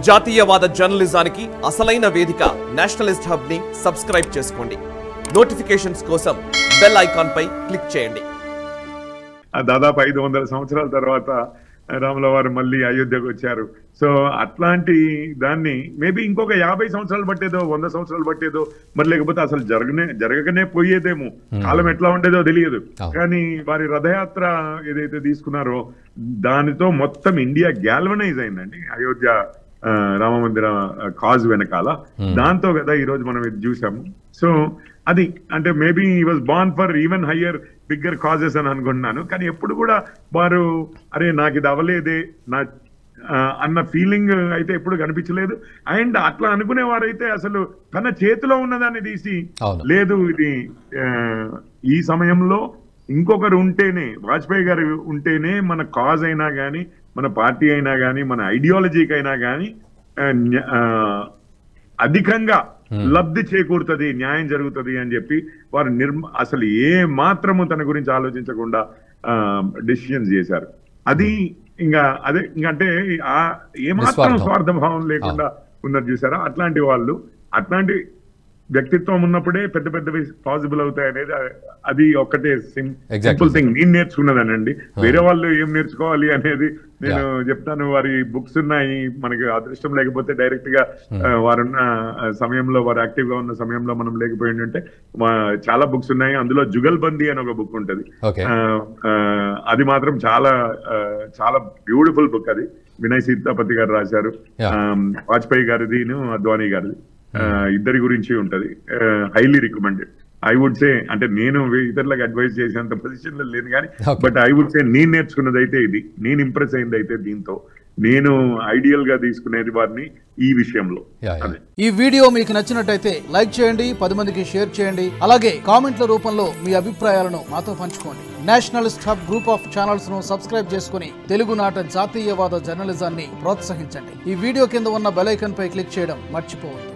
జాతీయవాద జర్నలిజానికి అసలైన వేదిక నేషనలిస్ట్ హబ్ ని సబ్స్క్రైబ్ చేసుకోండి. నోటిఫికేషన్స్ కోసం బెల్ ఐకాన్ పై క్లిక్ చేయండి. దాదాపు 500 సంవత్సరాల తర్వాత రాముల వారు మళ్ళీ అయోధ్యకు వచ్చారు. సో అట్లాంటి దాన్ని మేబీ ఇంకొక 50 సంవత్సరాలు పట్టేదో 100 సంవత్సరాలు పట్టేదో మరి లేకపోతే అసలు జరగనే పోయేదేమో, కాలం ఎట్లా ఉండేదో తెలియదు. కానీ వారి రథయాత్ర ఏదైతే తీసుకున్నారో దానితో మొత్తం ఇండియా గ్యాల్వనైజ్ అయిందండి. అయోధ్య రామ మందిర కాజ్ వెనకాల దాంతో కదా ఈ రోజు మనం ఇది చూసాము. సో అది అంటే maybe he was born for even higher bigger causes అని అనుకుంటున్నాను. కానీ ఎప్పుడు కూడా వారు అరే నాకు ఇది అవ్వలేదే నా అన్న ఫీలింగ్ అయితే ఎప్పుడు కనిపించలేదు. అండ్ అట్లా అనుకునేవారైతే అసలు తన చేతిలో ఉన్నదాన్ని తీసి లేదు ఇది ఈ సమయంలో ఇంకొకరు ఉంటేనే, వాజ్పేయి గారు ఉంటేనే మన కాజ్ అయినా కానీ, మన పార్టీ అయినా కానీ, మన ఐడియాలజీకి అయినా కానీ అధికంగా లబ్ధి చేకూరుతుంది, న్యాయం జరుగుతుంది అని చెప్పి వారు అసలు ఏ మాత్రము తన గురించి ఆలోచించకుండా డెసిషన్స్ చేశారు. అది ఇంకా అదే ఇంకంటే ఏమాత్రం స్వార్థభావం లేకుండా ఉన్నది చూసారా. అట్లాంటి వాళ్ళు అట్లాంటి వ్యక్తిత్వం ఉన్నప్పుడే పెద్ద పెద్దవి పాసిబుల్ అవుతాయి అనేది అది ఒక్కటే సింపుల్ థింగ్ నేను నేర్చుకున్నదానండి. వేరే వాళ్ళు ఏం నేర్చుకోవాలి అనేది నేను చెప్తాను. వారి బుక్స్ ఉన్నాయి, మనకి అదృష్టం లేకపోతే డైరెక్ట్ గా వారున్న సమయంలో, వారు యాక్టివ్ గా ఉన్న సమయంలో మనం లేకపోయి ఉంటే చాలా బుక్స్ ఉన్నాయి. అందులో జుగల్బందీ అని ఒక బుక్ ఉంటది. అది మాత్రం చాలా చాలా బ్యూటిఫుల్ బుక్. అది వినయ్ సీతాపతి గారు రాశారు. వాజ్పేయి గారిది, అద్వానీ గారిది, ఇద్దరి గురించి ఉంటది. Highly recommended. I would say, అంటే నేను ఇతరులకు అడ్వైజ్ చేసేంత పొజిషన్ లో లేను కానీ, బట్ ఐ వుడ్ సే నేను నేర్చుకున్నది అయితే ఇది, నేను ఇంప్రెస్ అయింది అయితే దీంతో, నేను ఐడియల్ గా తీసుకునేది వారిని ఈ విషయంలో. ఈ వీడియో మీకు నచ్చినట్టయితే లైక్ చేయండి, 10 మందికి షేర్ చేయండి. అలాగే కామెంట్ల రూపంలో మీ అభిప్రాయాలను మాతో పంచుకోండి. Nationalist hub group of channels ను సబ్స్క్రైబ్ చేసుకుని తెలుగునాట జాతీయవాద జర్నలిజాన్ని ప్రోత్సహించండి. ఈ వీడియో కింద ఉన్న బెల్ ఐకాన్ పై క్లిక్ చేయడం మర్చిపోవద్దు.